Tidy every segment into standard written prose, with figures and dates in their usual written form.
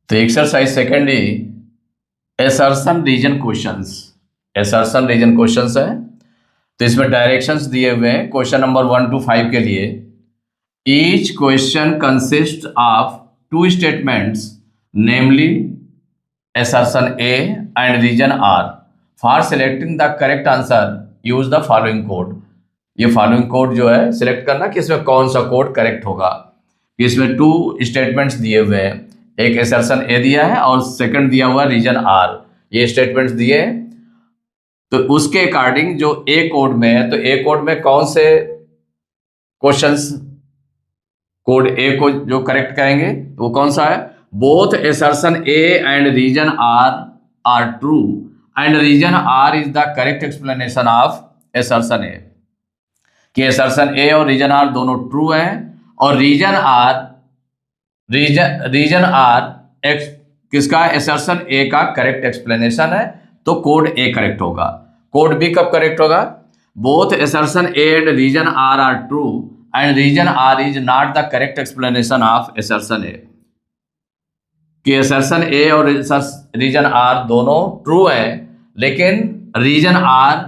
तो exercise second ही assertion reason questions. Assertion reason questions है, तो इसमें डायरेक्शंस दिए हुए हैं क्वेश्चन नंबर 1 to 5 के लिए। Each question consist of two statements, namely assertion A and region R. For selecting the correct answer, use the following code. ये following code जो है सिलेक्ट करना कि इसमें कौन सा कोड करेक्ट होगा। इसमें टू स्टेटमेंट्स दिए हुए हैं, एक एसर्शन ए दिया है और सेकंड दिया हुआ रीजन आर। ये स्टेटमेंट्स दिए, तो उसके अकॉर्डिंग जो ए कोड में है, तो ए कोड में कौन से क्वेश्चंस कोड ए को जो करेक्ट करेंगे तो वो कौन सा है? Both assertion A and reason R true and reason R is the correct explanation of assertion A. कि एसर्शन ए और रीजन आर दोनों ट्रू हैं और रीजन आर एक्स किसका? एसर्शन ए का करेक्ट एक्सप्लेनेशन है, तो कोड ए करेक्ट होगा। कोड बी कब करेक्ट होगा? Both assertion A and reason R true and reason R is not the correct explanation of assertion A. कि एसर्शन ए और रीजन आर दोनों true है, लेकिन रीजन आर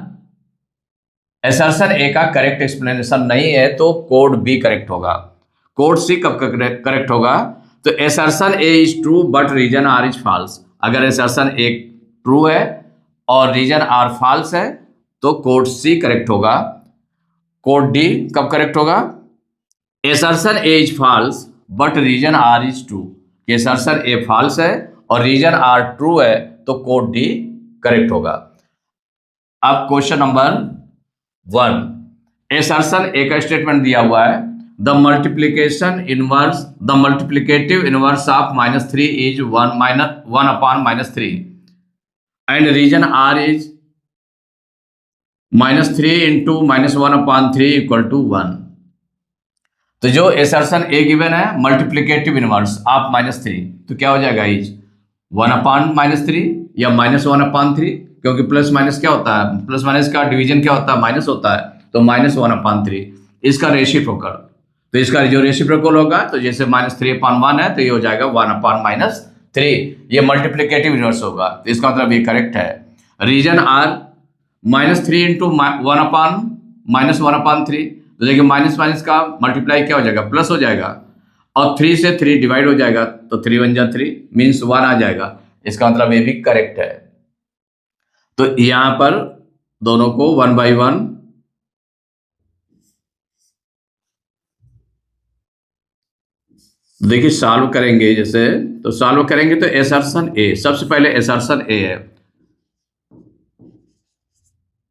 एसर्शन ए का correct explanation नहीं है, तो कोड बी करेक्ट होगा। कोड सी कब करेक्ट होगा? तो assertion A is true but reason R is false. अगर एसर्शन ए ट्रू है और रीजन आर फॉल्स है तो कोड सी करेक्ट होगा। कोड डी कब करेक्ट होगा? Assertion A is false but reason R is true. Assertion A false है और रीजन आर ट्रू है, तो कोड डी करेक्ट होगा। अब क्वेश्चन नंबर 1, एसर्शन ए का स्टेटमेंट दिया हुआ है, the multiplicative inverse of -3 is 1/-3 and reason R is -3 into -1/3 = 1। तो जो एसर्शन ए गिवन है मल्टीप्लिकेटिव इनवर्स ऑफ -3, तो क्या हो जाएगा? इज 1/-3 या -1/3, क्योंकि प्लस माइनस क्या होता है? प्लस माइनस का डिवीजन क्या होता है? माइनस होता है, तो -1/3। इसका रेसिप्रोकल, तो इसका जो रेसिप्रोकल होगा, तो जैसे -3/1 है तो ये हो जाएगा 1/-3। ये मल्टीप्लिकेटिव इनवर्स होगा, तो इसका मतलब ये करेक्ट है। रीजन आर -3 into 1/-3, तो देखिए माइनस माइनस का मल्टीप्लाई क्या हो जाएगा? प्लस हो जाएगा, और 3 से 3 डिवाइड हो जाएगा, तो 3 1 जा 3 मीन्स 1 आ जाएगा। इसका मतलब ये भी करेक्ट है। तो यहां पर दोनों को 1/1 देखिए सॉल्व करेंगे। जैसे तो सॉल्व करेंगे तो एसर्शन ए, सबसे पहले एसर्शन ए है,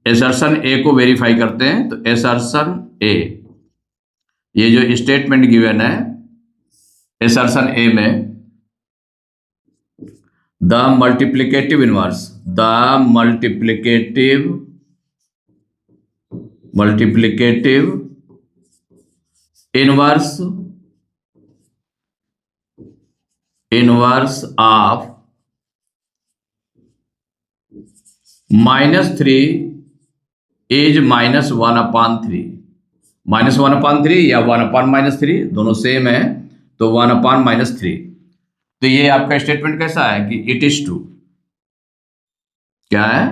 एसर्शन ए को वेरीफाई करते हैं। तो एसर्शन ए, ये जो स्टेटमेंट गिवन है एसर्शन ए में, the multiplicative inverse inverse of -3 is -1/3। -1/3 या 1/-3 दोनों सेम है, तो 1/-3। तो ये आपका स्टेटमेंट कैसा है कि इट इज ट्रू। क्या है?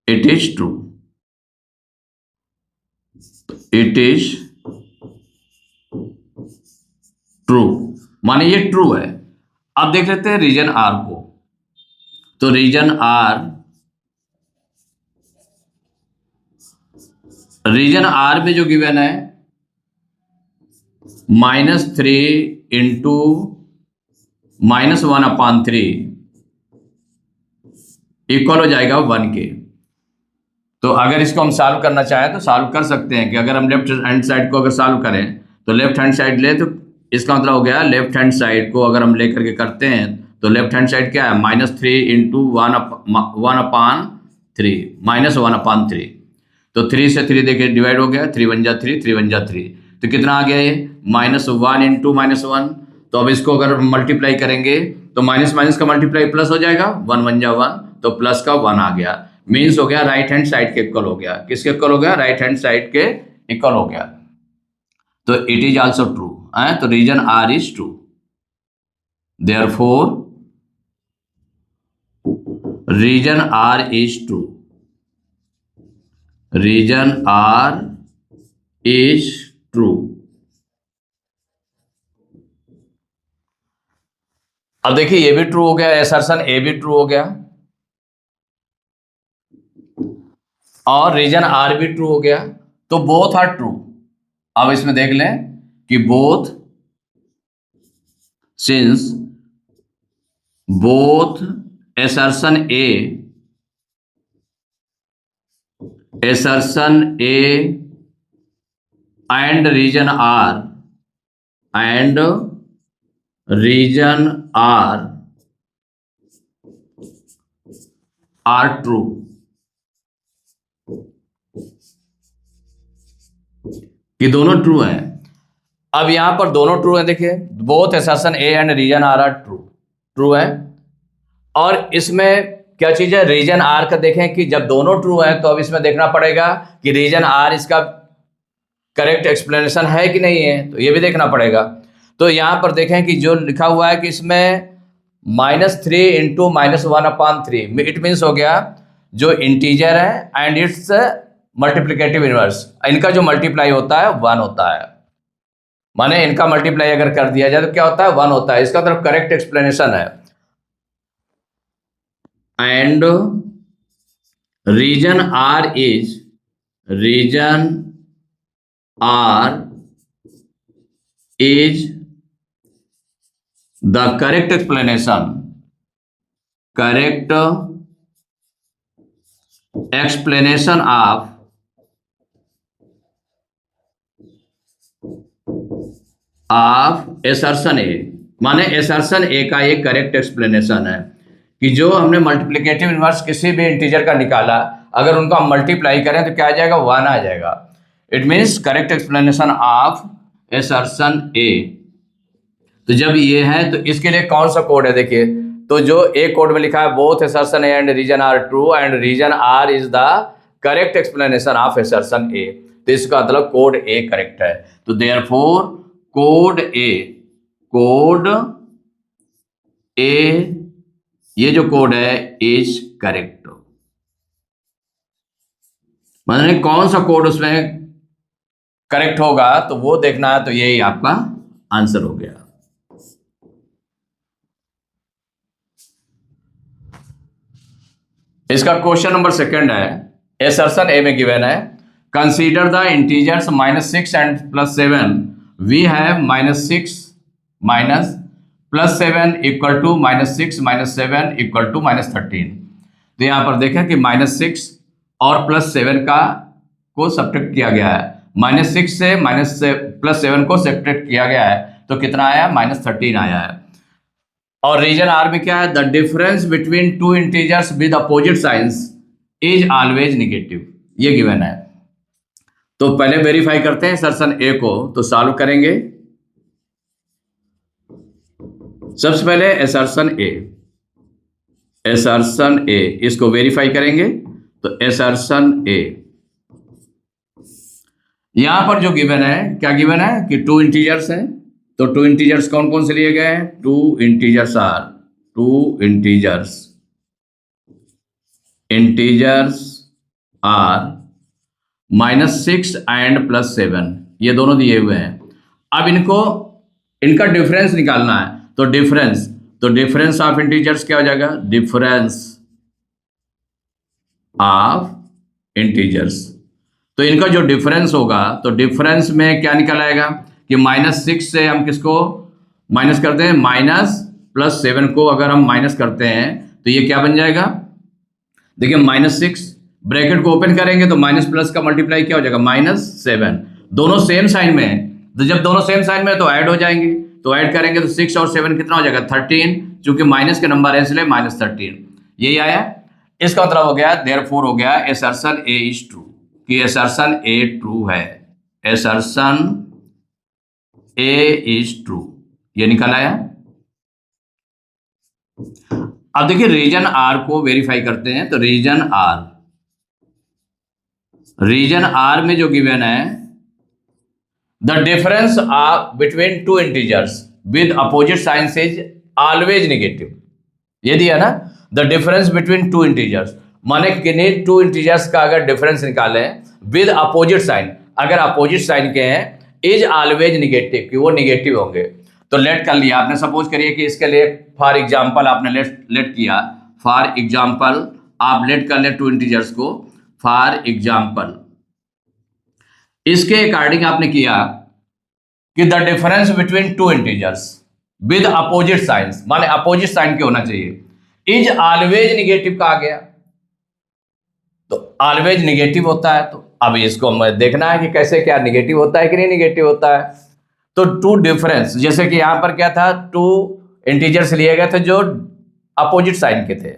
It is true. It is true माने ये ट्रू है। अब देख लेते हैं रीजन आर को। तो रीजन आर में जो गिवन है -3 into -1/3 इक्वल हो जाएगा 1 के। तो अगर इसको हम सॉल्व करना चाहें तो सॉल्व कर सकते हैं कि अगर हम लेफ्ट हैंड साइड को अगर सॉल्व करें तो लेफ्ट हैंड साइड ले, तो इसका मतलब हो गया लेफ्ट हैंड साइड को अगर हम लेकर के करते हैं तो लेफ्ट हैंड साइड क्या है? -3 into 1/3 तो 3 से 3 देखिए डिवाइड हो गया, 3 1 जा 3 3 1 जा 3, तो कितना आ गया ये? -1 into -1। तो अब इसको अगर मल्टीप्लाई करेंगे तो माइनस माइनस का मल्टीप्लाई प्लस हो जाएगा, 1 1 जा 1, तो प्लस का 1 आ गया, मीन्स हो गया राइट हैंड साइड के इक्वल हो गया। किसके इक्वल हो गया? राइट हैंड साइड के इक्वल हो गया। तो इट इज आल्सो ट्रू, तो reason R is true. Therefore reason R is true, reason R is true. अब देखिए ये भी ट्रू हो गया, असर्शन ए भी ट्रू हो गया और रीजन आर भी ट्रू हो गया, तो बोथ आर ट्रू। अब इसमें देख लें कि both, since both assertion A and region R are true। कि दोनों ट्रू हैं। अब यहां पर दोनों ट्रू हैं, देखिए both assertion A and reason R true है। और इसमें क्या चीज है, रीजन आर का देखें कि जब दोनों ट्रू है तो अब इसमें देखना पड़ेगा कि रीजन आर इसका करेक्ट एक्सप्लेनेशन है कि नहीं है, तो ये भी देखना पड़ेगा। तो यहां पर देखें कि जो लिखा हुआ है कि इसमें -3 इंटू -1/3, इट मीन्स हो गया जो इंटीजर है एंड इट्स मल्टीप्लिकेटिव इनवर्स, इनका जो मल्टीप्लाई होता है 1 होता है। माने इनका मल्टीप्लाई अगर कर दिया जाए तो क्या होता है, 1 होता है। इसका तरफ करेक्ट एक्सप्लेनेशन है। And reason R is the correct explanation of assertion A। माने assertion A का एक करेक्ट एक्सप्लेनेशन है कि जो हमने मल्टीप्लिकेटिव इनवर्स किसी भी इंटीजर का निकाला, अगर उनको हम मल्टीप्लाई करें तो क्या आ जाएगा, 1 आ जाएगा। It means correct explanation of assertion A। तो जब ये है तो इसके लिए कौन सा कोड है, देखिए तो जो ए कोड में लिखा है both assertion A and reason R true and reason R is the correct explanation of assertion A, तो इसका मतलब कोड ए करेक्ट है। तो देयरफॉर कोड ए ये जो कोड है इज करेक्ट। मतलब कौन सा कोड उसमें करेक्ट होगा तो वो देखना है, तो यही आपका आंसर हो गया। इसका क्वेश्चन नंबर 2 है, assertion A में गिवन है consider the integers -6 and +7, we have -6 +7 equal to -6 -7 equal to -13। तो यहां पर देखें कि -6 और +7 का को सब्ट्रैक्ट किया गया है, -6 से +7 को सब्ट्रैक्ट किया गया है, तो कितना आया, -13 आया है। और रीजन आर में क्या है, the difference between two integers with opposite signs is always negative, ये गिवन है। तो पहले वेरीफाई करते हैं assertion A को, तो सॉल्व करेंगे। सबसे पहले assertion A इसको वेरीफाई करेंगे। तो assertion A यहां पर जो गिवन है, क्या गिवन है कि 2 इंटीजर्स हैं, तो 2 इंटीजर्स कौन कौन से लिए गए हैं, 2 इंटीजर्स आर -6 एंड +7, ये दोनों दिए हुए हैं। अब इनका डिफरेंस निकालना है, तो डिफरेंस ऑफ इंटीजर्स क्या हो जाएगा, डिफरेंस ऑफ इंटीजर्स। तो इनका जो डिफरेंस होगा, तो डिफरेंस में क्या निकल आएगा कि -6 से हम किसको माइनस करते हैं, -+7 को अगर हम माइनस करते हैं तो ये क्या बन जाएगा, देखिए -6 ब्रैकेट को ओपन करेंगे तो माइनस प्लस का मल्टीप्लाई क्या हो जाएगा, -7। दोनों सेम साइन में है, तो जब दोनों सेम साइन में है तो ऐड हो जाएंगे, तो ऐड करेंगे तो 6 और 7 कितना हो जाएगा, 13, चूंकि माइनस के नंबर है इसलिए -13, यही आया। इसका मतलब हो गया, देयरफॉर हो गया assertion A इज ट्रू, कि assertion A ट्रू है, assertion A इज ट्रू, ये निकल आया। अब देखिए रीजन आर को वेरीफाई करते हैं। तो रीजन आर में जो गिवन है, the difference between two integers with opposite signs is always negative, ये दिया ना, the difference between two integers, माने किन्हीं टू इंटीजर्स का अगर डिफरेंस निकालें विद अपोजिट साइन, अगर अपोजिट साइन के हैं, इज ऑलवेज निगेटिव, कि वो निगेटिव होंगे। तो लेट कर लिया आपने, सपोज करिए कि इसके लिए फॉर एग्जांपल आपने लेट किया, फॉर एग्जांपल आप लेट कर ले टू इंटीजर्स को, फॉर एग्जांपल इसके अकॉर्डिंग आपने किया कि the difference between two integers with opposite signs, माने अपोजिट साइन के होना चाहिए, इज ऑलवेज निगेटिव कहा गया, तो ऑलवेज निगेटिव होता है। तो अब इसको हमें देखना है कि कैसे, क्या निगेटिव होता है कि नहीं निगेटिव होता है। तो टू डिफरेंस, जैसे कि यहां पर क्या था, टू इंटीजर्स लिए गए थे जो अपोजिट साइन के थे,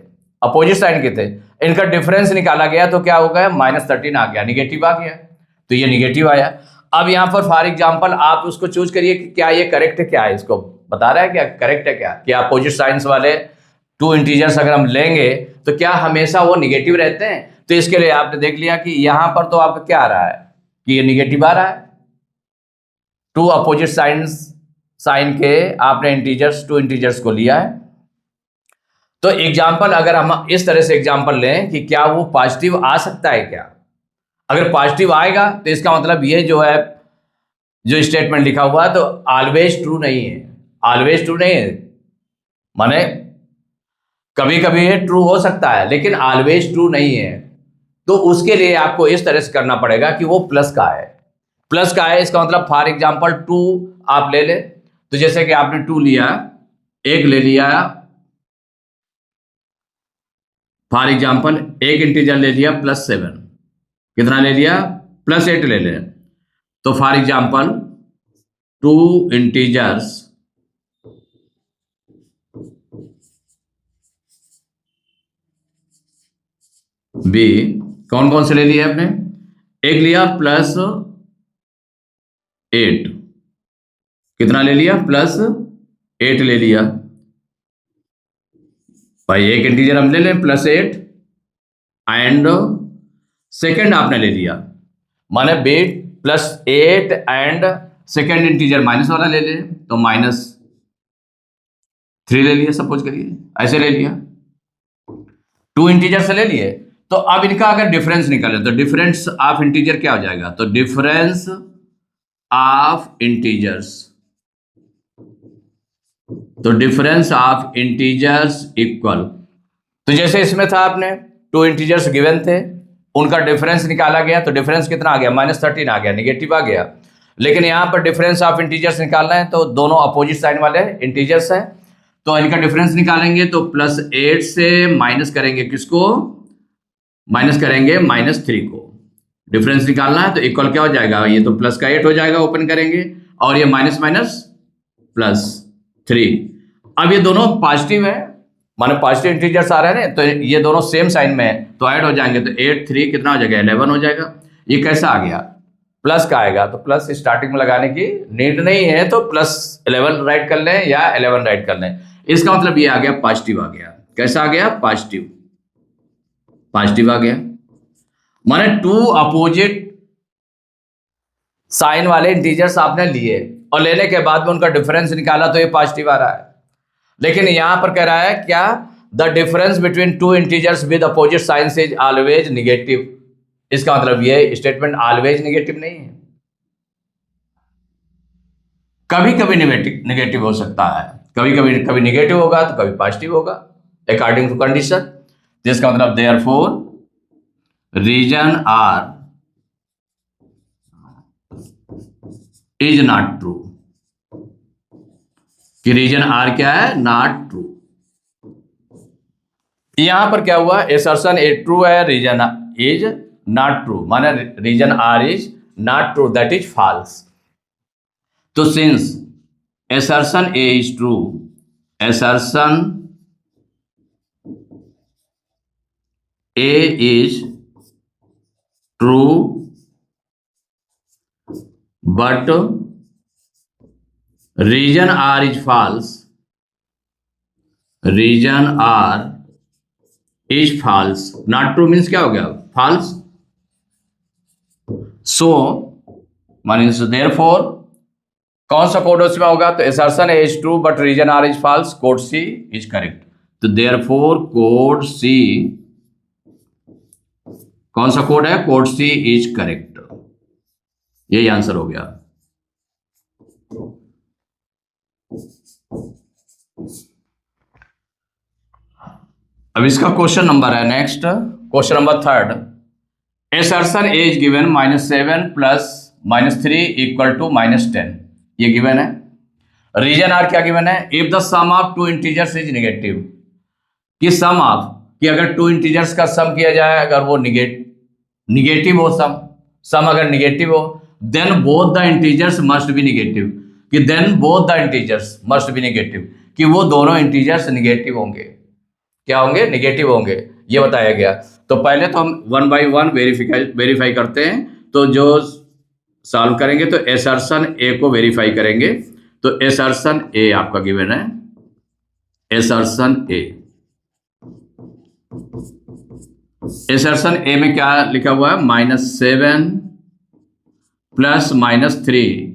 अपोजिट साइन के थे, इनका डिफरेंस निकाला गया तो क्या हो गया, -13 आ गया, निगेटिव आ गया, तो ये निगेटिव आया। अब यहां पर फॉर एग्जांपल आप उसको चूज करिए कि क्या ये करेक्ट है, क्या है, इसको बता रहा है क्या करेक्ट है, क्या अपोजिट साइंस वाले टू इंटीजर्स अगर हम लेंगे तो क्या हमेशा वो निगेटिव रहते हैं। तो इसके लिए आपने देख लिया कि यहां पर तो आपका क्या आ रहा है कि ये निगेटिव आ रहा है, टू अपोजिट साइन के आपने इंटीजर्स, टू इंटीजर्स को लिया है। तो एग्जाम्पल अगर हम इस तरह से एग्जाम्पल लें कि क्या वो पॉजिटिव आ सकता है, क्या अगर पॉजिटिव आएगा तो इसका मतलब ये जो है, जो स्टेटमेंट लिखा हुआ है तो ऑलवेज ट्रू नहीं है, ऑलवेज ट्रू नहीं है, माने कभी कभी ये ट्रू हो सकता है लेकिन ऑलवेज ट्रू नहीं है। तो उसके लिए आपको इस तरह से करना पड़ेगा कि वो प्लस का है, प्लस का है, इसका मतलब फॉर एग्जांपल 2 आप ले ले, तो जैसे कि आपने 2 लिया, एक ले लिया, फॉर एग्जांपल एक इंटीजर ले लिया +7, कितना ले लिया, +8 ले ले, तो फॉर एग्जांपल 2 इंटीजर्स बी, कौन कौन से ले लिए आपने, एक लिया +8, कितना ले लिया, +8 ले लिया, भाई एक इंटीजर हम ले लें +8 एंड सेकेंड आपने ले लिया, माने B +8 and second integer minus वाला ले ले, तो -3 ले लिया, सपोज करिए ऐसे ले लिया, 2 इंटीजर से ले लिए। तो अब इनका अगर डिफरेंस निकाले तो डिफरेंस ऑफ इंटीजर क्या हो जाएगा, तो डिफरेंस ऑफ इंटीजर्स, तो डिफरेंस ऑफ इंटीजर्स इक्वल, तो जैसे इसमें था आपने 2 इंटीजर्स गिवन थे, उनका डिफरेंस निकाला गया तो डिफरेंस कितना आ गया, -13 आ गया, निगेटिव आ गया। लेकिन यहां पर डिफरेंस ऑफ इंटीजर्स निकालना है तो दोनों अपोजिट साइन वाले इंटीजर्स हैं, तो इनका डिफरेंस निकालेंगे तो +8 से माइनस करेंगे किसको, माइनस करेंगे -3 को, डिफरेंस निकालना है तो इक्वल क्या हो जाएगा, ये तो प्लस का 8 हो जाएगा, ओपन करेंगे, और ये माइनस माइनस +3। अब ये दोनों पॉजिटिव है, माने पॉजिटिव इंटीजर्स आ रहे हैं ना, तो ये दोनों सेम साइन में है तो ऐड हो जाएंगे, तो 8 3 कितना हो जाएगा, 11 हो जाएगा। ये कैसा आ गया, प्लस का आएगा, तो प्लस स्टार्टिंग में लगाने की नीड नहीं है, तो +11 राइट कर लें या 11 राइट कर लें। इसका मतलब ये आ गया पॉजिटिव आ गया, कैसा आ गया, पॉजिटिव, पॉजिटिव आ गया, माने 2 अपोजिट साइन वाले इंटीजर्स आपने लिए और लेने के बाद में उनका डिफरेंस निकाला तो ये पॉजिटिव आ रहा है। लेकिन यहां पर कह रहा है क्या, the difference between 2 integers with opposite signs is always negative, इसका मतलब ये स्टेटमेंट ऑलवेज निगेटिव नहीं है, कभी कभी निगेटिव हो सकता है, कभी निगेटिव होगा तो कभी पॉजिटिव होगा अकॉर्डिंग टू कंडीशन, जिसका मतलब therefore reason R is not true, कि रीजन आर क्या है, नॉट ट्रू। यहां पर क्या हुआ, एसर्शन ए ट्रू है, रीजन इज नॉट ट्रू, माने reason R is not true, that is false. तो since assertion A is true, assertion A is true but region R is false, region R is false, not true means क्या हो गया, false, so means therefore कौन सा code उसमें होगा? तो assertion A is true but region R is false, code C is correct। तो therefore code C, कौन सा कोड है? Code C is correct। यही आंसर हो गया। अब इसका क्वेश्चन नंबर है next, question number 3। assertion A is given -7 plus -3 equal to -10, ये गिवन है। रीजन आर क्या गिवन है? If the sum of two integers is negative, कि सम ऑफ, कि अगर टू इंटीजर्स का सम किया जाए, अगर वो निगेटिव हो, सम अगर निगेटिव हो, then both the integers must be negative, कि then both the integers must be negative, कि वो दोनों इंटीजर्स निगेटिव होंगे। क्या होंगे? निगेटिव होंगे, ये बताया गया। तो पहले तो हम 1 by 1 वेरीफाई करते हैं। तो जो सॉल्व करेंगे तो assertion A को वेरीफाई करेंगे। तो assertion A आपका गिवन है, assertion A। assertion A में क्या लिखा हुआ है? -7 प्लस -3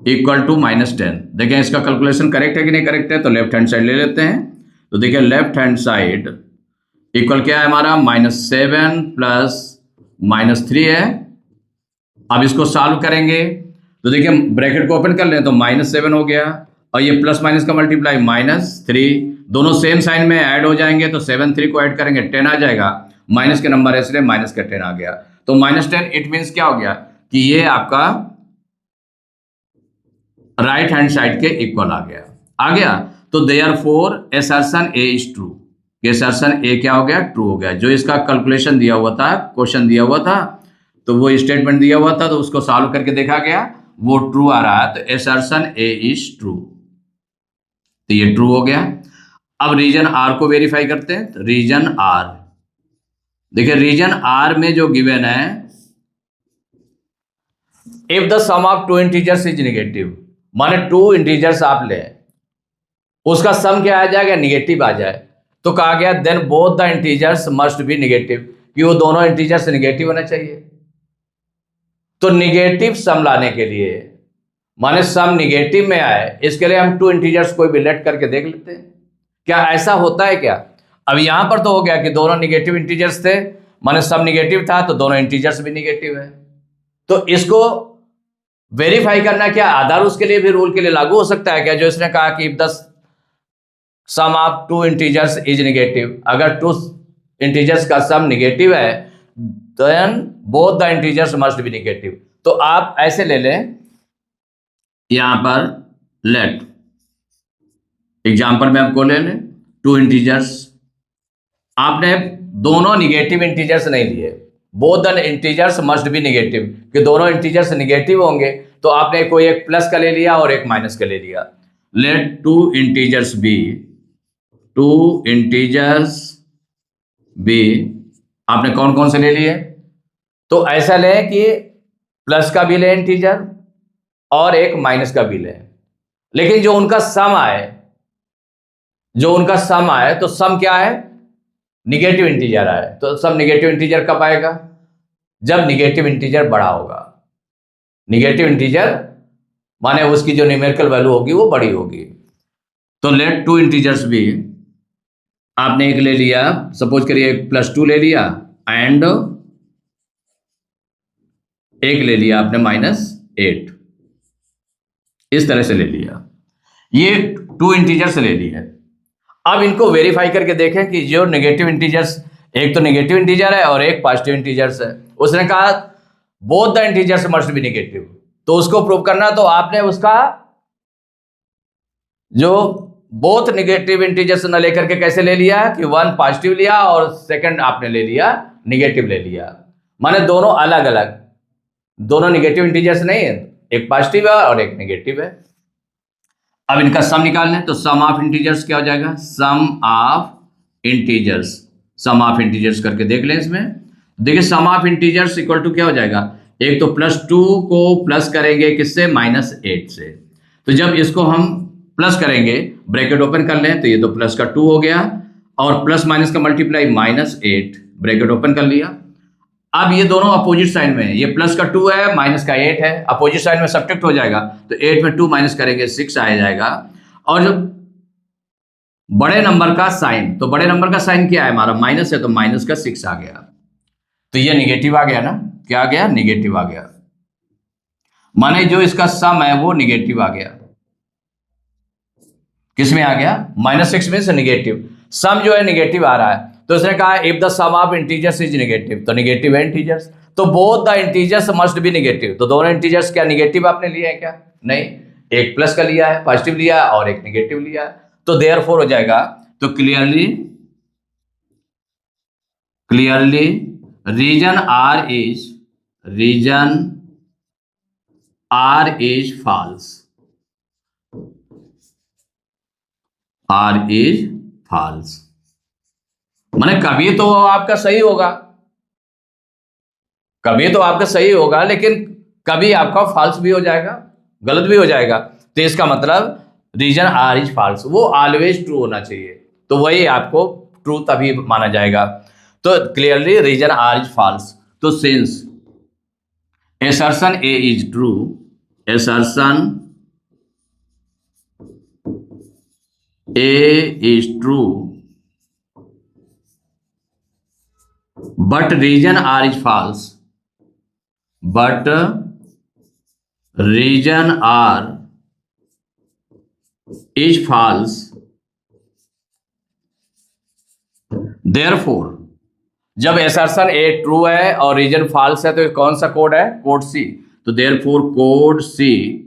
इक्वल टू -10। देखें इसका कैलकुलेशन करेक्ट है कि नहीं करेक्ट है। तो लेफ्ट हैंड साइड ले लेते हैं। तो देखिए लेफ्ट हैंड साइड इक्वल क्या है हमारा? -7 प्लस -3 है। अब इसको सॉल्व करेंगे तो देखिए ब्रैकेट को ओपन कर लें तो -7 हो गया, और ये प्लस माइनस का मल्टीप्लाई -3, दोनों सेम साइन में ऐड हो जाएंगे। तो 7 3 को ऐड करेंगे 10 आ जाएगा, माइनस के नंबर है इसलिए माइनस का 10 आ गया। तो -10 इट मीन्स क्या हो गया? कि ये आपका राइट हैंड साइड के इक्वल आ गया। तो therefore assertion A is true, assertion A क्या हो गया? ट्रू हो गया। जो इसका कैलकुलेशन दिया हुआ था, क्वेश्चन दिया हुआ था, तो वो स्टेटमेंट दिया हुआ था, तो उसको सॉल्व करके देखा गया, वो ट्रू आ रहा है। तो assertion A इज ट्रू, तो ये ट्रू हो गया। अब रीजन R को वेरीफाई करते हैं। तो रीजन R, देखिए रीजन R में जो गिवन है, if the sum of two integers is negative, माने टू इंटीजर्स आप ले, उसका सम क्या आ जाएगा? निगेटिव आ जाए। तो कहा गया then both the integers must be negative, कि वो दोनों इंटीजर्स निगेटिव होना चाहिए। तो निगेटिव सम लाने के लिए, माने सम निगेटिव में आए, इसके लिए हम टू इंटीजर्स कोई भी लेट करके देख लेते हैं। क्या ऐसा होता है क्या? अब यहां पर तो हो गया कि दोनों निगेटिव इंटीजर्स थे, माने सम निगेटिव था, तो दोनों इंटीजर्स भी निगेटिव है। तो इसको वेरीफाई करना क्या आधार उसके लिए भी रूल के लिए लागू हो सकता है क्या? जो इसने कहा कि if the sum of two integers is negative, अगर टू इंटीजर्स का सम निगेटिव है then both the integers must be negative. तो आप ऐसे ले लें, यहां पर लेट एग्जांपल में आपको ले लें टू इंटीजर्स, आपने दोनों निगेटिव इंटीजर्स नहीं लिए, both the integers must be negative, कि दोनों इंटीजर्स निगेटिव होंगे। तो आपने कोई एक प्लस का ले लिया और एक माइनस का ले लिया। लेट टू इंटीजर्स बी, आपने कौन कौन से ले लिए? तो ऐसा लें कि प्लस का भी ले इंटीजर और एक माइनस का भी ले, लेकिन जो उनका सम आए, तो सम क्या है? निगेटिव इंटीजर आए। तो सम निगेटिव इंटीजर कब आएगा? जब निगेटिव इंटीजर बड़ा होगा। निगेटिव इंटीजर माने उसकी जो न्यूमेरिकल वैल्यू होगी वो बड़ी होगी। तो लेट टू इंटीजर्स भी, आपने एक ले लिया, सपोज करिए +2 ले लिया, एंड एक ले लिया आपने -8, इस तरह से ले लिया। ये टू इंटीजर्स ले लिए। अब इनको वेरीफाई करके देखें कि जो नेगेटिव इंटीजर्स, एक तो नेगेटिव इंटीजर है और एक पॉजिटिव इंटीजर्स है। उसने कहा both the integers must B negative, तो उसको प्रूव करना, तो आपने उसका जो बोथ नेगेटिव इंटीजर्स न लेकर के कैसे ले लिया कि वन पॉजिटिव लिया और सेकंड आपने ले लिया नेगेटिव ले लिया, माने दोनों अलग अलग, दोनों नेगेटिव इंटीजर्स नहीं है, एक पॉजिटिव है और एक नेगेटिव है। अब इनका सम निकालना है, तो सम ऑफ इंटीजर्स क्या हो जाएगा? सम ऑफ इंटीजर्स करके देख लें। इसमें देखिए सम ऑफ इंटीजर्स इक्वल टू क्या हो जाएगा? एक तो +2 को प्लस करेंगे किससे? -8 से। तो जब इसको हम प्लस करेंगे, ब्रैकेट ओपन कर लें, तो ये तो प्लस का 2 हो गया, और प्लस माइनस का मल्टीप्लाई -8, ब्रैकेट ओपन कर लिया। अब ये दोनों अपोजिट साइन में है, ये प्लस का 2 है, माइनस का 8 है, अपोजिट साइन में सब्ट्रैक्ट हो जाएगा, तो 8 में 2 माइनस करेंगे 6 आ जाएगा। और जो बड़े नंबर का साइन, तो बड़े नंबर का साइन क्या है हमारा, माइनस है, तो माइनस का 6 आ गया, तो ये निगेटिव आ गया ना, क्या आ गया, निगेटिव आ गया, माने जो इसका सम है वो निगेटिव आ गया। किसमें आ गया, -6 में से निगेटिव, सम जो है निगेटिव आ रहा है, तो उसने कहा if the sum of integers is negative, तो निगेटिव है इंटीजर्स, तो both the integers must be negative, तो दोनों इंटीजर्स क्या निगेटिव आपने लिए हैं क्या, नहीं, एक प्लस का लिया है, पॉजिटिव लिया है, और एक निगेटिव लिया है, तो देयरफॉर हो जाएगा, तो clearly reason R is false, माने कभी तो आपका सही होगा, लेकिन कभी आपका फॉल्स भी हो जाएगा, गलत भी हो जाएगा, तो इसका मतलब रीजन आर इज फॉल्स, वो ऑलवेज ट्रू होना चाहिए, तो वही आपको ट्रू तभी माना जाएगा, तो clearly reason R is false, तो since assertion A is true, assertion A is true, but reason R is false, therefore जब assertion A ट्रू है और रीजन फॉल्स है, तो कौन सा कोड है, कोड सी, तो therefore code C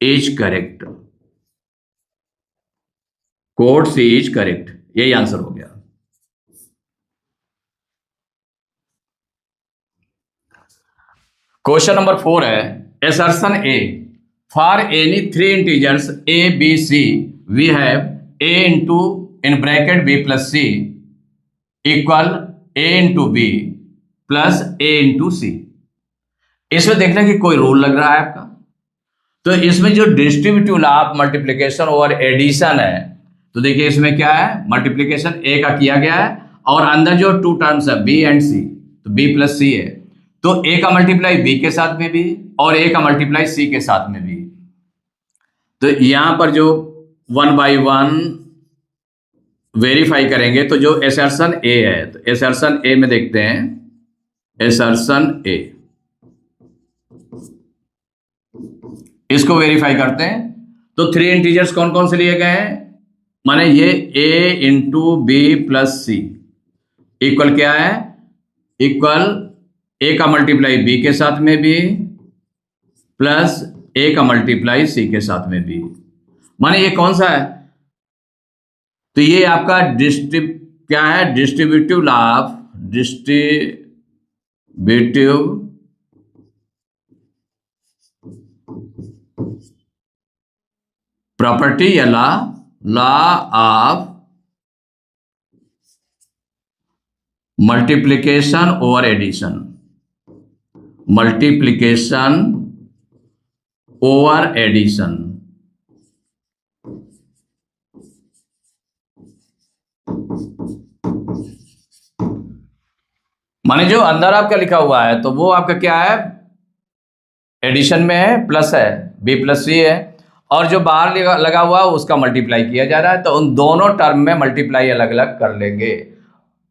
is correct, यही आंसर हो गया। क्वेश्चन नंबर 4 है, assertion A for any 3 integers A B C we have A into in bracket B plus C equal A into B plus A into C। इसमें देखना कि कोई rule लग रहा है आपका, तो इसमें जो डिस्ट्रीब्यूटिव लॉ ऑफ मल्टीप्लिकेशन और एडिशन है, तो देखिए इसमें क्या है, मल्टीप्लिकेशन A का किया गया है और अंदर जो 2 टर्म्स है B एंड C, तो B प्लस C है, तो A का मल्टीप्लाई B के साथ में भी और A का मल्टीप्लाई C के साथ में भी, तो यहां पर जो 1 by 1 वेरीफाई करेंगे, तो जो assertion A है, तो assertion A में देखते हैं, assertion A इसको वेरीफाई करते हैं, तो 3 इंटीजर्स कौन कौन से लिए गए हैं, माने ये A into B plus C equal क्या है, इक्वल A का मल्टीप्लाई B के साथ में भी प्लस A का मल्टीप्लाई C के साथ में भी, माने ये कौन सा है, तो ये आपका क्या है, डिस्ट्रीब्यूटिव लॉ ऑफ प्रॉपर्टी या law of multiplication over addition, माने जो अंदर आपका लिखा हुआ है, तो वो आपका क्या है, एडिशन में है, प्लस है, B प्लस C है, और जो बाहर लगा हुआ है उसका मल्टीप्लाई किया जा रहा है, तो उन दोनों टर्म में मल्टीप्लाई अलग अलग कर लेंगे,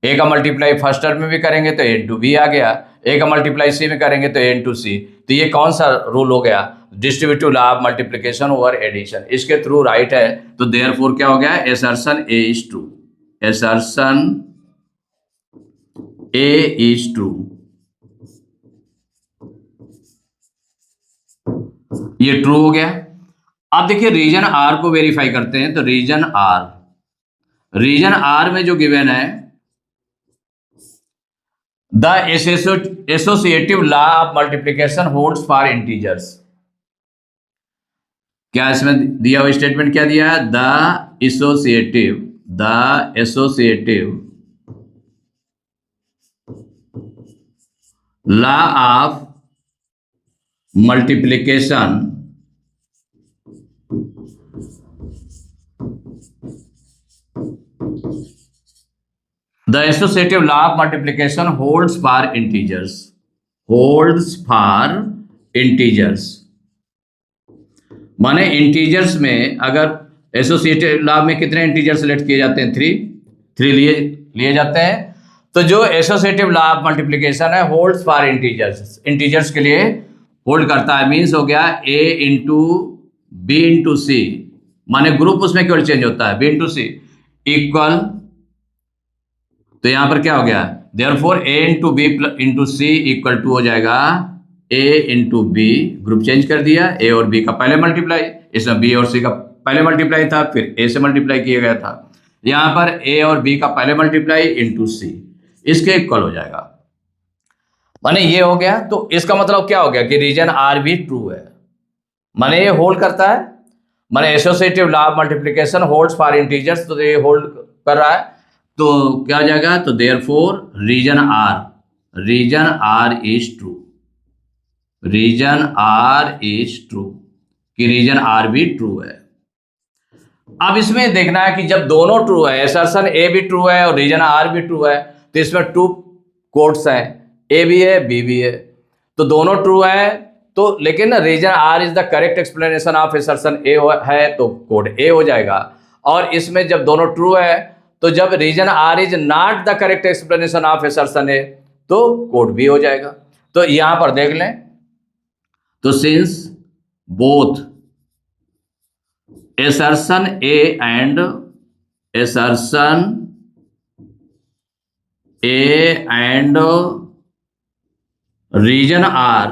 A का मल्टीप्लाई फर्स्ट टर्म में भी करेंगे तो A इंटू बी आ गया, A का मल्टीप्लाई C में करेंगे तो A इंटू सी, तो ये कौन सा रूल हो गया, distributive law of multiplication over addition, इसके थ्रू राइट है, तो देयरफॉर क्या हो गया, assertion A इज ट्रू, ये ट्रू हो गया। अब देखिए रीजन आर को वेरीफाई करते हैं, तो रीजन आर में जो गिवन है, the associative law of multiplication holds for integers, क्या इसमें दिया हुआ स्टेटमेंट क्या दिया है, the associative law of multiplication the the associative law of multiplication holds for integers, holds for integers माने इंटीजर्स में अगर एसोसिएटिव लॉ में कितने इंटीजर सेलेक्ट किए जाते हैं, थ्री लिए जाते हैं। तो जो एसोसिएटिव लॉ ऑफ मल्टीप्लिकेशन है होल्ड्स फॉर इंटीजर्स, इंटीजर्स के लिए होल्ड करता है। मीन्स हो गया a इंटू बी इंटू सी, माने ग्रुप उसमें केवल चेंज होता है, b इंटू सी इक्वल, तो यहां पर क्या हो गया, therefore a into B into C equal to हो जाएगा a into B, group change कर दिया, a और b का पहले मल्टीप्लाई, इसमें b और c का पहले मल्टीप्लाई था, फिर a से मल्टीप्लाई किया गया था, यहां पर a और b का पहले मल्टीप्लाई इंटू c, इसके इक्वल हो जाएगा। माने ये हो गया। तो इसका मतलब क्या हो गया कि रीजन आर भी ट्रू है, माने ये होल्ड करता है, माने associative law of multiplication holds for integers, तो ये होल्ड कर रहा है। तो क्या हो जाएगा, तो therefore reason R is true, reason R is true, कि रीजन आर भी ट्रू है। अब इसमें देखना है कि जब दोनों ट्रू है, असर्शन ए भी ट्रू है और रीजन आर भी ट्रू है, तो इसमें टू कोड्स हैं, ए भी है बी भी है, तो दोनों ट्रू है। तो लेकिन reason R is the correct explanation of assertion A है, तो कोड ए हो जाएगा। और इसमें जब दोनों ट्रू है, तो जब reason R is not the correct explanation of assertion A, तो कोड बी हो जाएगा। तो यहां पर देख लें, तो since both assertion A and assertion A and region R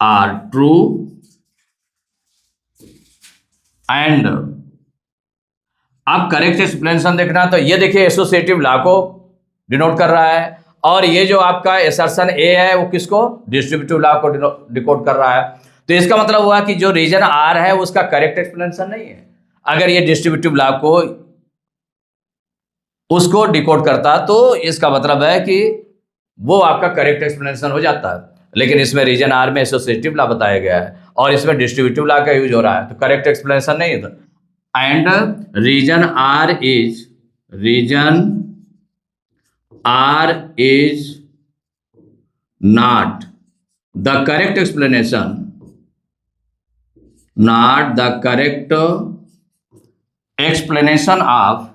are true, and अब करेक्ट एक्सप्लेनेशन देखना, तो ये देखिए एसोसिएटिव लॉ को डिनोट कर रहा है, और ये जो आपका असर्शन ए है वो किसको, डिस्ट्रीब्यूटिव लॉ को डिकोड कर रहा है। तो इसका मतलब हुआ कि जो रीजन आर है उसका करेक्ट एक्सप्लेनेशन नहीं है। अगर ये डिस्ट्रीब्यूटिव लॉ को उसको डिकोड करता तो इसका मतलब है कि वो आपका करेक्ट एक्सप्लेनेशन हो जाता है, लेकिन इसमें रीजन आर में एसोसिएटिव लॉ बताया गया है और इसमें डिस्ट्रीब्यूटिव लॉ का यूज हो रहा है, तो करेक्ट एक्सप्लेनेशन नहीं है। And reason R is not the correct explanation, not the correct explanation of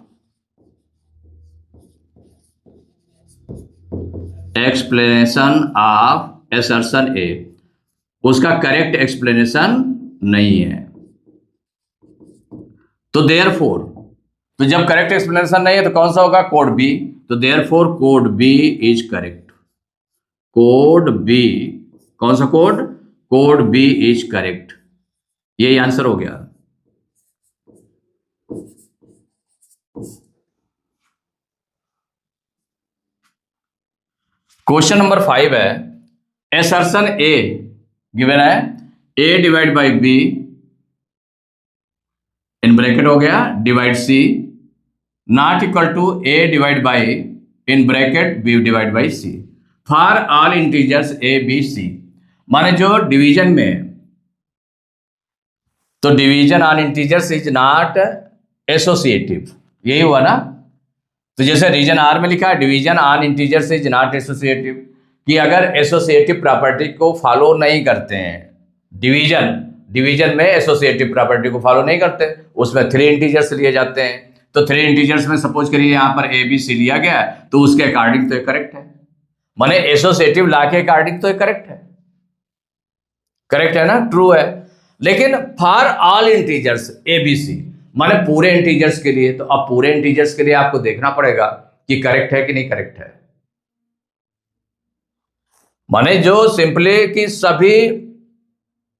assertion A, उसका करेक्ट एक्सप्लेनेशन नहीं है। तो देयरफॉर, तो जब करेक्ट एक्सप्लेनेशन नहीं है तो कौन सा होगा, कोड बी। तो therefore code B is correct, code B, कौन सा code, code B is correct, यही आंसर हो गया। क्वेश्चन नंबर 5 है, असर्शन ए गिवन है, ए divide by B in bracket हो गया divide C not equal to A divide by in bracket B divide by C for all integers A B C. माने जो division में, तो division on integers is not associative, यही हुआ ना। तो जैसे रीजन आर में लिखा है division on integers is not associative, कि अगर एसोसिएटिव प्रॉपर्टी को फॉलो नहीं करते हैं, डिवीजन में एसोसिएटिव प्रॉपर्टी को फॉलो नहीं करते, उसमें 3 इंटीजर्स लिए जाते हैं। तो 3 इंटीजर्स में सपोज करिए यहाँ पर ए बी सी लिया गया है, तो उसके अकॉर्डिंग तो ये करेक्ट है, माने एसोसिएटिव लॉ के अकॉर्डिंग तो ये करेक्ट है ना, ट्रू है। लेकिन for all integers A B C, माने पूरे इंटीजर्स के लिए, तो अब पूरे इंटीजर्स के लिए आपको देखना पड़ेगा कि करेक्ट है कि नहीं करेक्ट है। माने जो सिंपली कि सभी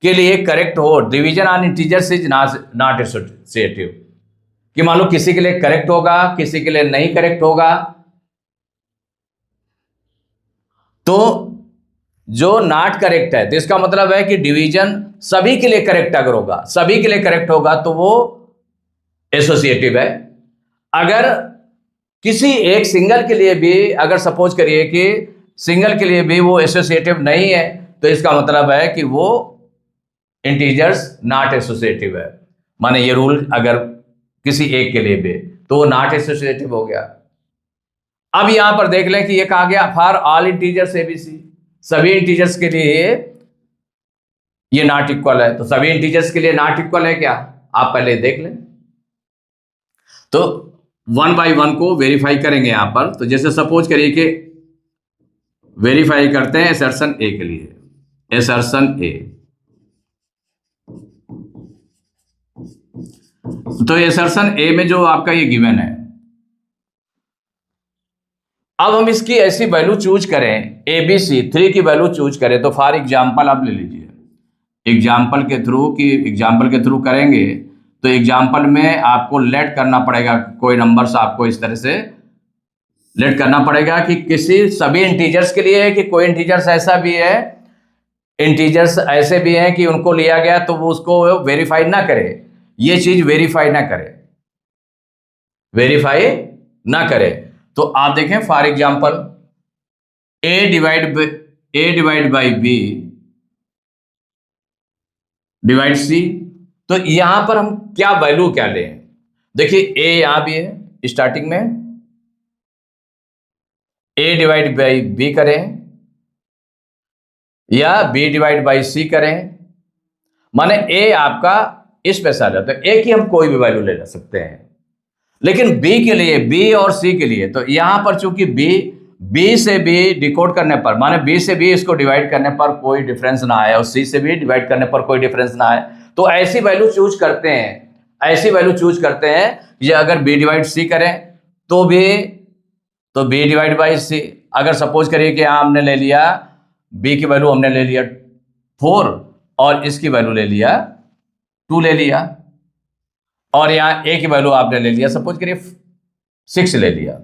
के लिए करेक्ट हो, division on integers is not associative, कि मान लो किसी के लिए करेक्ट होगा, किसी के लिए नहीं करेक्ट होगा, तो जो नॉट करेक्ट है, तो इसका मतलब है कि डिवीजन सभी के लिए करेक्ट अगर होगा, सभी के लिए करेक्ट होगा तो वो एसोसिएटिव है। अगर किसी एक सिंगल के लिए भी, अगर सपोज करिए कि सिंगल के लिए भी वो एसोसिएटिव नहीं है, तो इसका मतलब है कि वो इंटीजर्स नॉट एसोसिएटिव है। माने ये रूल अगर किसी एक के लिए भी तो वो नॉट एसोसिएटिव हो गया। अब यहां पर देख लें कि ये कहा गया फॉर ऑल इंटीजर्स एबीसी, सभी इंटीजर्स के लिए ये नॉट इक्वल है। तो सभी इंटीजर्स के लिए नॉट इक्वल है क्या, आप पहले देख लें। तो 1 बाई 1 को वेरीफाई करेंगे यहां पर। तो जैसे सपोज करिए कि वेरीफाई करते हैं असर्शन ए के लिए, असर्शन ए। तो असर्शन ए में जो आपका ये गिवन है, अब हम इसकी ऐसी वैल्यू चूज करें, एबीसी 3 की वैल्यू चूज करें। तो फॉर एग्जाम्पल आप ले लीजिए, एग्जाम्पल के थ्रू करेंगे तो एग्जाम्पल में आपको लेट करना पड़ेगा, कोई नंबर्स आपको इस तरह से लेट करना पड़ेगा कि किसी सभी इंटीजर्स के लिए है कि कोई इंटीजर्स ऐसा भी है, इंटीजर्स ऐसे भी हैं कि उनको लिया गया तो वो उसको वेरीफाई ना करे, ये चीज वेरीफाई ना करे, वेरीफाई ना करे। तो आप देखें for example A divide by B divide C. तो यहां पर हम क्या वैल्यू क्या लें, देखिए ए यहां भी है स्टार्टिंग में, ए डिवाइड बाई बी करें या बी डिवाइड बाई सी करें, माने ए आपका इस पे आ जाता है। ए की हम कोई भी वैल्यू ले सकते हैं, लेकिन बी के लिए, बी और सी के लिए, तो यहां पर चूंकि बी से बी डिकोड करने पर, माने बी से बी इसको डिवाइड करने पर कोई डिफरेंस ना आए और सी से बी डिवाइड करने पर कोई डिफरेंस ना आए, तो ऐसी वैल्यू चूज करते हैं, ऐसी वैल्यू चूज करते हैं। ये अगर बी डिवाइड सी करें तो बी डिवाइड बाई सी। अगर सपोज करिए कि हमने ले लिया बी की वैल्यू हमने ले लिया 4 और इसकी वैल्यू ले लिया 2 ले लिया, और यहां ए की वैल्यू आपने ले लिया सपोज करिए 6 ले लिया,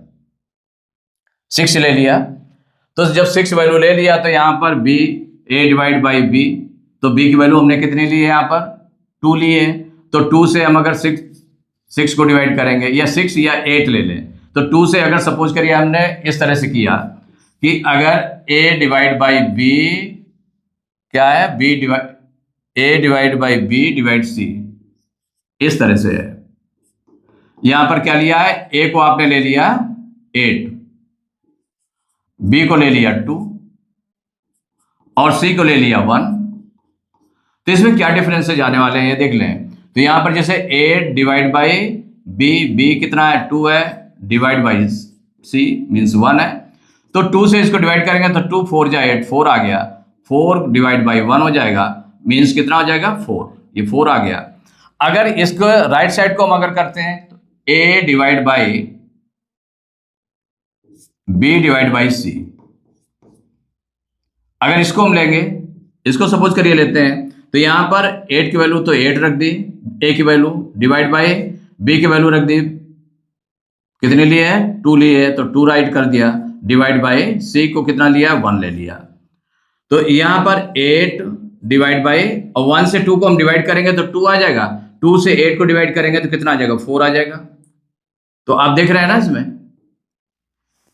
6 ले लिया। तो जब 6 वैल्यू ले लिया तो यहां पर B, A divide by B, तो बी की वैल्यू हमने कितनी ली है, यहां पर 2 ली है। तो 2 से हम अगर 6 को डिवाइड करेंगे या 6 या 8 ले लें, तो 2 से अगर सपोज करिए हमने इस तरह से किया कि अगर ए डिवाइड बाई बी क्या है, ए डिवाइड बाई बी डिवाइड सी, इस तरह से है। यहां पर क्या लिया है, ए को आपने ले लिया 8, बी को ले लिया 2 और सी को ले लिया 1। तो इसमें क्या डिफरेंस है जाने वाले हैं ये देख लें। तो यहां पर जैसे ए डिवाइड बाई बी, बी कितना है 2 है, डिवाइड बाई सी मीन्स 1 है। तो 2 से इसको डिवाइड करेंगे तो 2 4 जाए 8, 4 आ गया, 4 डिवाइड बाई 1 हो जाएगा, मीन्स कितना हो जाएगा 4, ये 4 आ गया। अगर इसको राइट साइड को हम अगर करते हैं तो A divide by B divide by C, अगर इसको हम लेंगे, इसको सपोज करिए लेते हैं, तो यहां पर 8 की वैल्यू तो 8 रख दी, ए की वैल्यू डिवाइड बाई बी की वैल्यू रख दी, कितने लिए है 2 लिए है, तो 2 राइट कर दिया, डिवाइड बाई सी को कितना लिया 1 ले लिया। तो यहां पर 8 डिवाइड बाई, और 1 से 2 को हम डिवाइड करेंगे तो 2 आ जाएगा, 2 से 8 को डिवाइड करेंगे तो कितना आ जाएगा 4 आ जाएगा। तो आप देख रहे हैं ना इसमें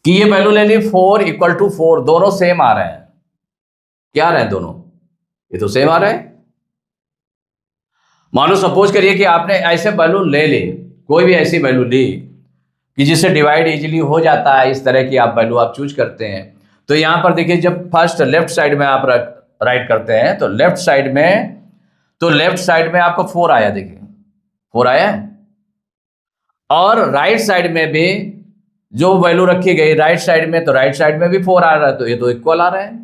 कि ये वैल्यू ले ली 4 इक्वल टू 4, दोनों सेम आ रहे हैं। क्या आ रहे हैं दोनों, ये तो सेम आ रहे हैं। मानो सपोज करिए कि आपने ऐसे वैल्यू ले ली, कोई भी ऐसी वैल्यू ली कि जिससे डिवाइड इजीली हो जाता है, इस तरह की आप वैल्यू आप चूज करते हैं। तो यहां पर देखिए जब फर्स्ट लेफ्ट साइड में आप राइट करते हैं तो लेफ्ट साइड में आपको 4 आया, देखिए 4 आया है, और राइट साइड में भी जो वैल्यू रखी गई राइट साइड में, तो राइट साइड में भी 4 आ रहा है, तो ये तो इक्वल आ रहा है।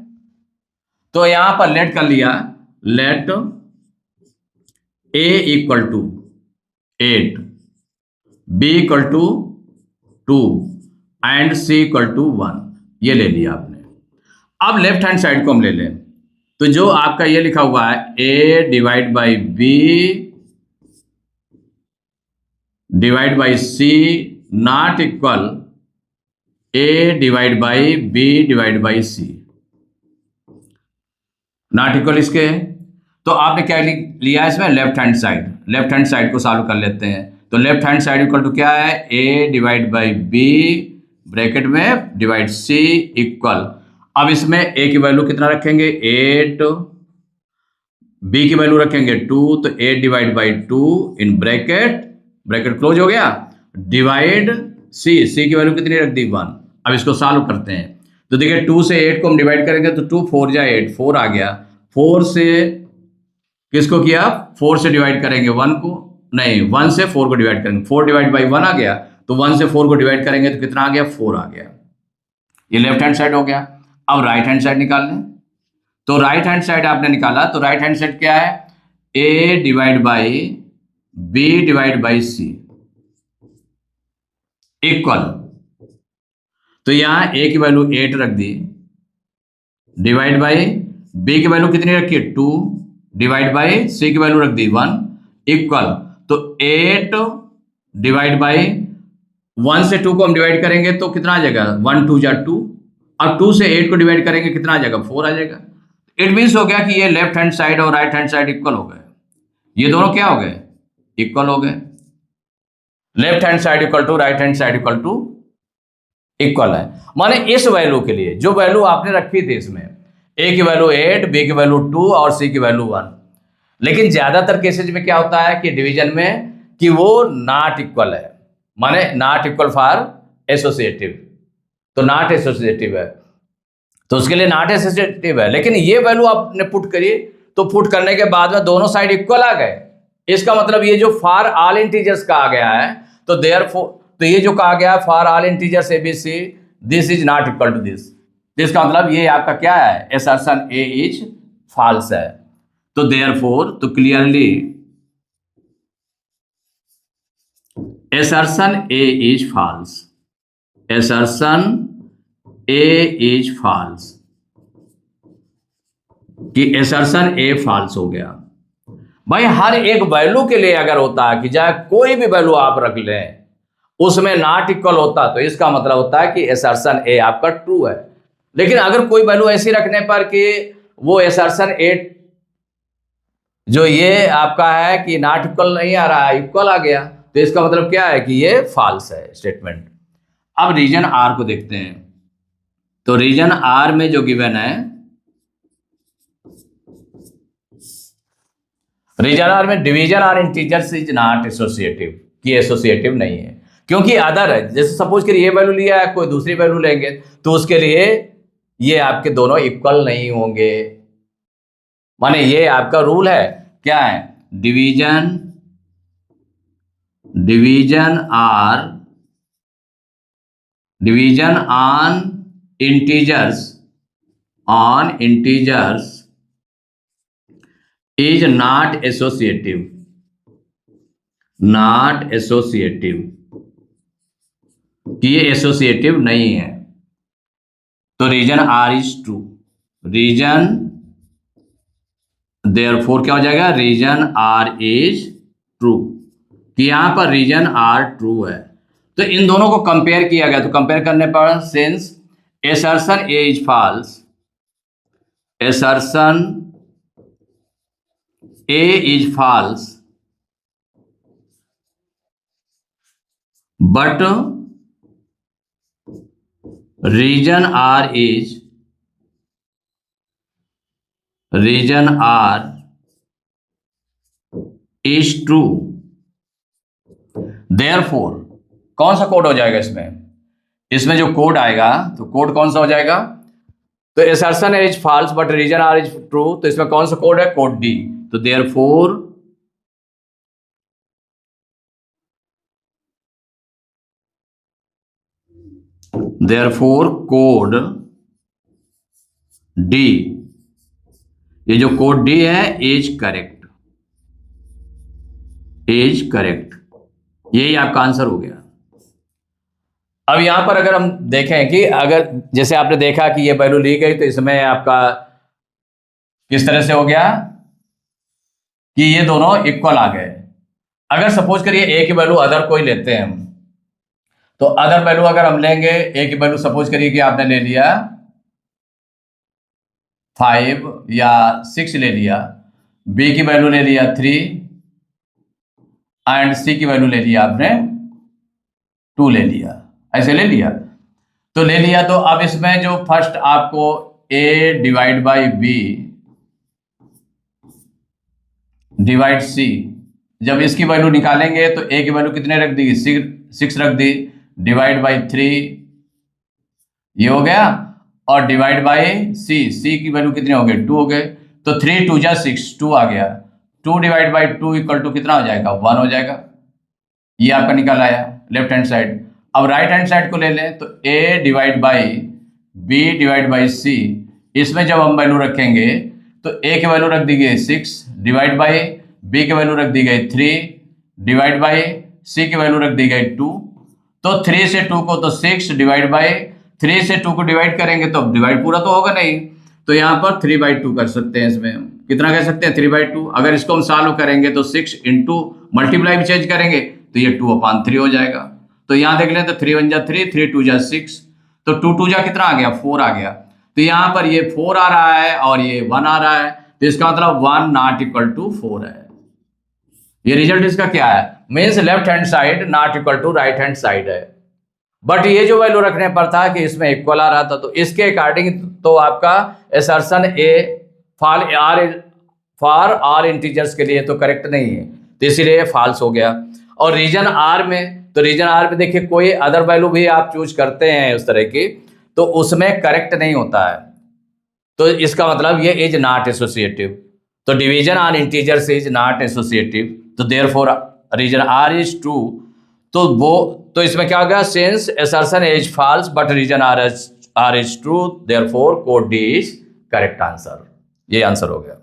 तो यहां पर लेट कर लिया, let A equal to 8, B equal to 2 and C equal to 1, ये ले लिया आपने। अब लेफ्ट हैंड साइड को हम ले लें, तो जो आपका ये लिखा हुआ है ए divide by B divide by C not equal A divide by B divide by C, not equal इसके। तो आपने क्या लिया इसमें, लेफ्ट हैंड साइड को सॉल्व कर लेते हैं। तो left hand side equal to क्या है, ए डिवाइड बाई बी ब्रैकेट में डिवाइड सी इक्वल, अब इसमें ए की वैल्यू कितना रखेंगे 8, बी की वैल्यू रखेंगे 2, तो 8 divide by 2 in bracket, bracket close हो गया, डिवाइड सी की वैल्यू कितनी रख दी 1। अब इसको सॉल्व करते हैं, तो देखिए 2 से 8 को हम डिवाइड करेंगे तो 2 4 जा 8, 4 आ गया। 4 से किसको किया, 4 से डिवाइड करेंगे 1 को, नहीं 1 से 4 को डिवाइड करेंगे, 4 डिवाइड बाई 1 आ गया, तो 1 से 4 को डिवाइड करेंगे तो कितना आ गया, 4 आ गया। ये लेफ्ट हैंड साइड हो गया। अब राइट हैंड साइड निकाल लें, तो राइट हैंड साइड आपने निकाला, तो राइट हैंड साइड क्या है, ए divide by B divide by c equal, तो यहां ए की वैल्यू 8 रख दी, डिवाइड बाई बी की वैल्यू कितनी रखी, 2 डिवाइड बाई सी की वैल्यू रख दी 1 इक्वल, तो 8 डिवाइड बाई 1 से 2 को हम डिवाइड करेंगे तो कितना आ जाएगा, 1 2 जा 2, और 2 से 8 को डिवाइड करेंगे कितना आ जाएगा, 4 आ जाएगा। इट मीन्स हो गया कि ये लेफ्ट हैंड साइड और राइट हैंड साइड इक्वल हो गए, ये दोनों क्या हो गए, इक्वल हो गए। Left hand side equal to right hand side equal to equal है, माने इस वैल्यू के लिए जो वैल्यू आपने रखी थी, इसमें ए की वैल्यू 8, बी की वैल्यू 2 और सी की वैल्यू 1। लेकिन ज्यादातर केसेज में क्या होता है कि डिवीजन में कि वो नॉट इक्वल है, माने नॉट इक्वल फॉर एसोसिएटिव, तो नॉट एसोसिएटिव है, तो उसके लिए नॉट एसोसिएटिव है। लेकिन ये वैल्यू आपने पुट करी, तो पुट करने के बाद में दोनों साइड इक्वल आ गए, इसका मतलब ये जो फॉर ऑल इंटीजर्स का आ गया है, तो देयरफॉर, तो ये जो कहा गया for all integers ABC this is not equal to this, इसका मतलब ये आपका क्या है, असर्शन ए इज फॉल्स है। तो देयरफॉर, तो clearly assertion A is false, assertion A is false, कि assertion A false हो गया। भाई हर एक वैल्यू के लिए अगर होता है कि चाहे कोई भी वैल्यू आप रख लें उसमें नॉट इक्वल होता, तो इसका मतलब होता है कि assertion A आपका ट्रू है। लेकिन अगर कोई वैल्यू ऐसी रखने पर कि वो assertion A जो ये आपका है कि नॉट इक्वल नहीं आ रहा है, इक्वल आ गया, तो इसका मतलब क्या है कि ये फॉल्स है स्टेटमेंट। अब रीजन आर को देखते हैं, तो रीजन आर में जो गिवन है, रीजन आर में division are integers is not associative, कि एसोसिएटिव नहीं है, क्योंकि अदर है, जैसे सपोज करिए ये वैल्यू लिया है, कोई दूसरी वैल्यू लेंगे तो उसके लिए ये आपके दोनों इक्वल नहीं होंगे, माने ये आपका रूल है, क्या है, division on integers is not associative, कि ये एसोसिएटिव नहीं है, तो reason R is true, reason therefore क्या हो जाएगा, रीजन आर इज ट्रू, कि यहां पर रीजन आर ट्रू है। तो इन दोनों को कंपेयर किया गया, तो कंपेयर करने पर since assertion A is false, assertion A is false but reason R is true, therefore कौन सा कोड हो जाएगा इसमें जो कोड आएगा, तो कोड कौन सा हो जाएगा, तो assertion A is false but reason R is true, तो इसमें कौन सा कोड है, कोड डी, तो देयरफॉर कोड डी, ये जो कोड डी है इज करेक्ट, यही आपका आंसर हो गया। अब यहां पर अगर हम देखें कि अगर जैसे आपने देखा कि ये वैल्यू ली गई, तो इसमें आपका किस तरह से हो गया कि ये दोनों इक्वल आ गए। अगर सपोज करिए ए की वैल्यू अदर कोई लेते हैं हम, तो अदर वैल्यू अगर हम लेंगे, ए की वैल्यू सपोज करिए कि आपने ले लिया 5 या 6 ले लिया, बी की वैल्यू ले लिया 3 एंड सी की वैल्यू ले लिया आपने 2 ले लिया, ऐसे ले लिया, तो ले लिया, तो अब इसमें जो फर्स्ट आपको a divide by B divide c, जब इसकी वैल्यू निकालेंगे तो ए की वैल्यू कितने रख दी, 6 रख दी, डिवाइड बाई 3 ये हो गया, और डिवाइड बाई सी की वैल्यू कितने हो गए, 2 हो गए, तो 3 2 जा 6, 2 आ गया, 2 डिवाइड बाई 2 इक्वल टू कितना हो जाएगा, 1 हो जाएगा। ये आपका निकल आया लेफ्ट हैंड साइड। अब राइट हैंड साइड को ले लें तो a divide by B divide by c, इसमें जब हम वैल्यू रखेंगे तो a की वैल्यू रख दी गई 6 डिवाइड बाई b की वैल्यू रख दी गई 3 डिवाइड बाई c की वैल्यू रख दी गई 2, तो 3 से 2 को तो 6 डिवाइड बाई 3 से 2 को डिवाइड करेंगे तो डिवाइड पूरा तो होगा नहीं, तो यहाँ पर 3/2 कर सकते हैं। इसमें कितना कह सकते हैं, 3/2। अगर इसको हम सॉल्व करेंगे तो 6 इंटू मल्टीप्लाई भी चेंज करेंगे तो ये 2/3 हो जाएगा। तो यहाँ देख लें तो 3 1 जा 3, 3 2 जा 6, तो 2 2 जा कितना आ गया, 4 आ गया। तो यहाँ पर ये 4 आ रहा है और ये 1 आ रहा है, तो इसका मतलब 1 नॉट इक्वल टू 4 है। ये रिजल्ट इसका क्या है, means left hand side not equal to right hand side है। बट ये जो वैल्यू रखने पर था कि इसमें इक्वल आ रहा था, तो इसके अकॉर्डिंग तो आपका assertion A for are integers के लिए तो करेक्ट नहीं है, तो इसीलिए फॉल्स हो गया। और रीजन आर में, तो रीजन आर में देखिए कोई अदर वैल्यू भी आप चूज करते हैं उस तरह की, तो उसमें करेक्ट नहीं होता है, तो इसका मतलब ये इज नॉट एसोसिएटिव। तो division on integers is not associative, तो therefore reason R is true. तो इसमें क्या हो गया, since assertion is false but reason R is true, therefore code D is correct answer. ये आंसर हो गया।